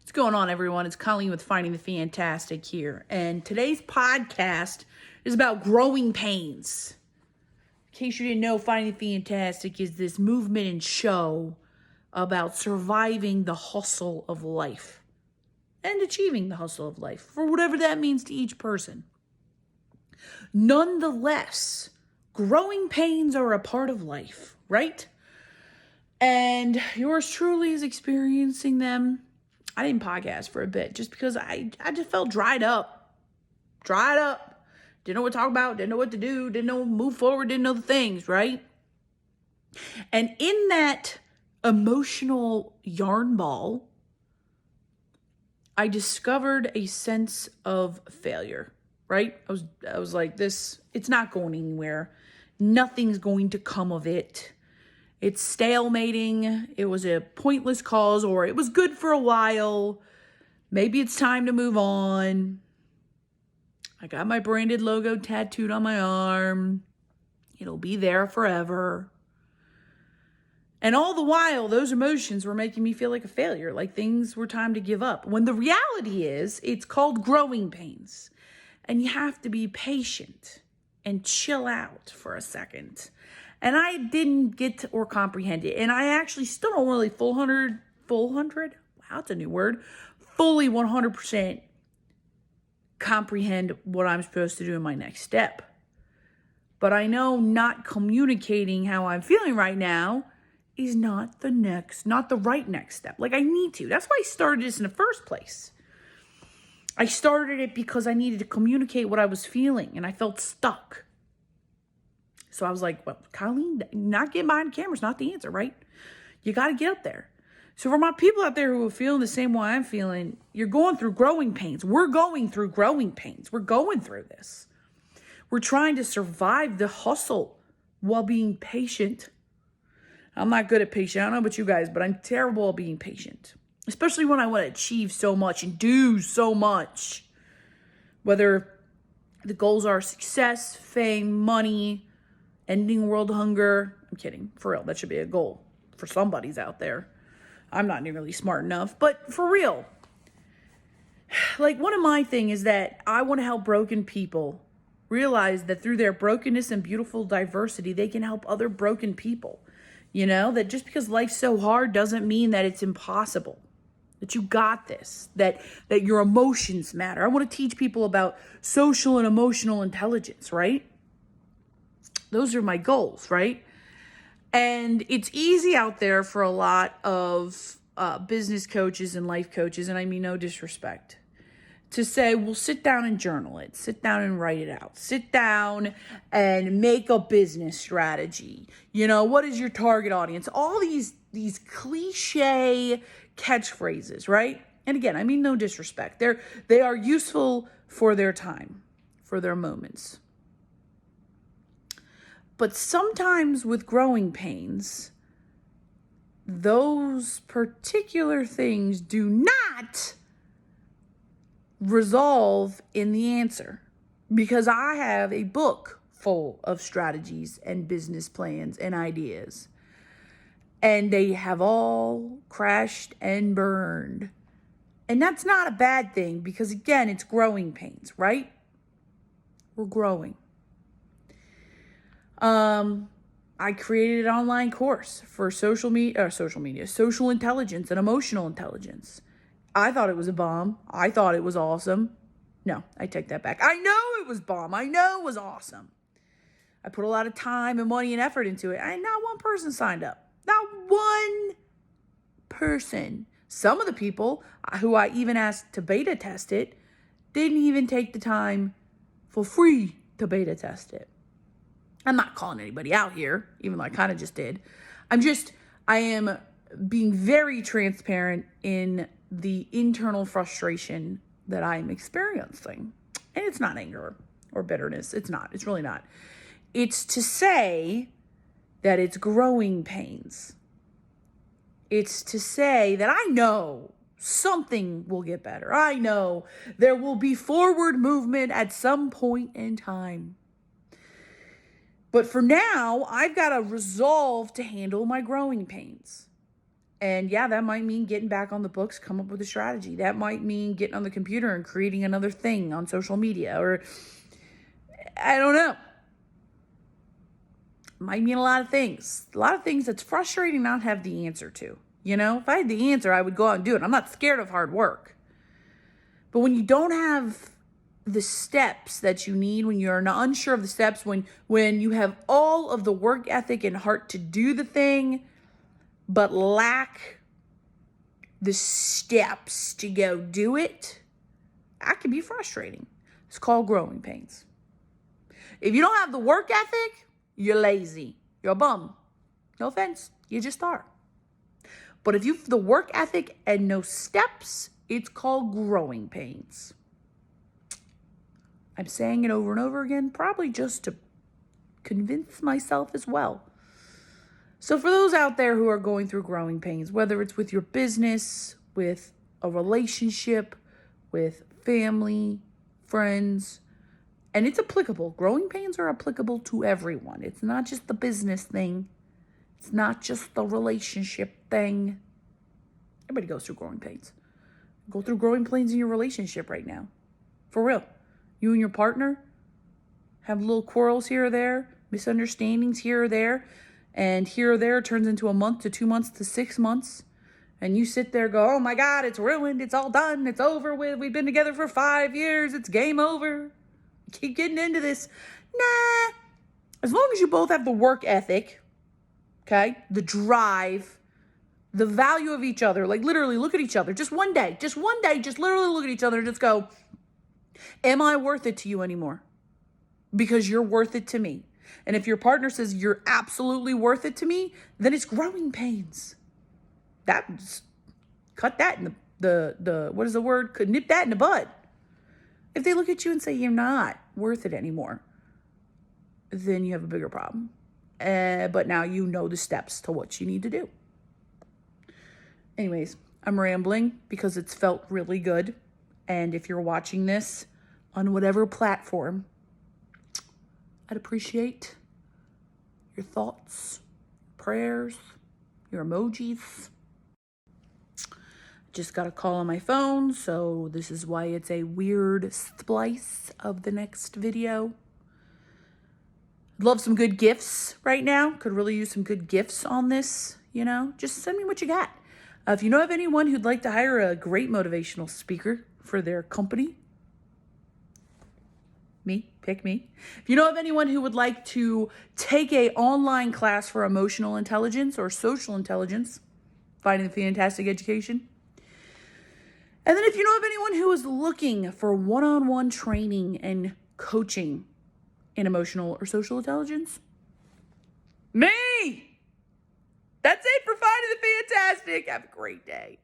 What's going on, everyone? It's Colleen with Finding the Fantastic here. And today's podcast is about growing pains. In case you didn't know, Finding the Fantastic is this movement and show about surviving the hustle of life and achieving the hustle of life, for whatever that means to each person. Nonetheless, growing pains are a part of life, right? And yours truly is experiencing them. I didn't podcast for a bit just because I just felt dried up. Didn't know what to talk about, didn't know what to do, didn't know move forward, didn't know the things, right? And in that emotional yarn ball, I discovered a sense of failure, right? I was like, it's not going anywhere. Nothing's going to come of it. It's stalemating. It was a pointless cause, or it was good for a while. Maybe it's time to move on. I got my branded logo tattooed on my arm. It'll be there forever. And all the while, those emotions were making me feel like a failure, like things were time to give up. When the reality is, it's called growing pains. And you have to be patient and chill out for a second. And I didn't get to or comprehend it. And I actually still don't really fully 100% comprehend what I'm supposed to do in my next step. But I know not communicating how I'm feeling right now is not the right next step. Like, I need to. That's why I started this in the first place. I started it because I needed to communicate what I was feeling, and I felt stuck. So I was like, well, Colleen, not getting behind the camera is not the answer, right? You got to get up there. So for my people out there who are feeling the same way I'm feeling, you're going through growing pains. We're going through growing pains. We're going through this. We're trying to survive the hustle while being patient. I'm not good at patient. I don't know about you guys, but I'm terrible at being patient, especially when I want to achieve so much and do so much. Whether the goals are success, fame, money, ending world hunger. I'm kidding. For real, that should be a goal for somebody's out there. I'm not nearly smart enough, but for real. Like, one of my things is that I want to help broken people realize that through their brokenness and beautiful diversity, they can help other broken people. You know, that just because life's so hard doesn't mean that it's impossible. That you got this, that your emotions matter. I want to teach people about social and emotional intelligence, right? Those are my goals, right? And it's easy out there for a lot of business coaches and life coaches, and I mean no disrespect, to say, well, sit down and journal it. Sit down and write it out. Sit down and make a business strategy. You know, what is your target audience? All these cliche catchphrases, right? And again, I mean no disrespect. They are useful for their time, for their moments. But sometimes with growing pains, those particular things do not resolve in the answer. Because I have a book full of strategies and business plans and ideas. And they have all crashed and burned. And that's not a bad thing because, again, it's growing pains, right? We're growing. I created an online course for social intelligence and emotional intelligence. I thought it was a bomb. I thought it was awesome. No, I take that back. I know it was bomb. I know it was awesome. I put a lot of time and money and effort into it. And not one person signed up. Not one person. Some of the people who I even asked to beta test it didn't even take the time for free to beta test it. I'm not calling anybody out here, even though I kind of just did. I am being very transparent in the internal frustration that I'm experiencing. And it's not anger or bitterness. It's not. It's really not. It's to say that it's growing pains. It's to say that I know something will get better. I know there will be forward movement at some point in time. But for now, I've got to resolve to handle my growing pains. And yeah, that might mean getting back on the books, come up with a strategy. That might mean getting on the computer and creating another thing on social media, or I don't know. Might mean a lot of things. A lot of things that's frustrating not have the answer to. You know, if I had the answer, I would go out and do it. I'm not scared of hard work. But when you don't have the steps that you need, when you're unsure of the steps, when you have all of the work ethic and heart to do the thing, but lack the steps to go do it, that can be frustrating. It's called growing pains. If you don't have the work ethic, you're lazy. You're a bum. No offense, you just are. But if you have the work ethic and no steps, it's called growing pains. I'm saying it over and over again, probably just to convince myself as well. So for those out there who are going through growing pains, whether it's with your business, with a relationship, with family, friends, and it's applicable. Growing pains are applicable to everyone. It's not just the business thing. It's not just the relationship thing. Everybody goes through growing pains. Go through growing pains in your relationship right now. For real. You and your partner have little quarrels here or there, misunderstandings here or there, and here or there turns into a month to 2 months to 6 months. And you sit there and go, oh my God, it's ruined. It's all done. It's over with. We've been together for 5 years. It's game over. Keep getting into this. Nah. As long as you both have the work ethic, okay, the drive, the value of each other, like literally look at each other just one day, just literally look at each other and just go, am I worth it to you anymore? Because you're worth it to me. And if your partner says you're absolutely worth it to me, then it's growing pains. That's, cut that in the what is the word? Could nip that in the bud. If they look at you and say you're not worth it anymore, then you have a bigger problem. But now you know the steps to what you need to do. Anyways, I'm rambling because it's felt really good. And if you're watching this on whatever platform, I'd appreciate your thoughts, prayers, your emojis. Just got a call on my phone, so this is why it's a weird splice of the next video. I'd love some good gifts right now. Could really use some good gifts on this, you know. Just send me what you got. If you know of anyone who'd like to hire a great motivational speaker for their company, pick me. If you know of anyone who would like to take an online class for emotional intelligence or social intelligence, Finding the Fantastic Education. And then if you know of anyone who is looking for one-on-one training and coaching in emotional or social intelligence, me! That's it for Finding the Fantastic. Have a great day.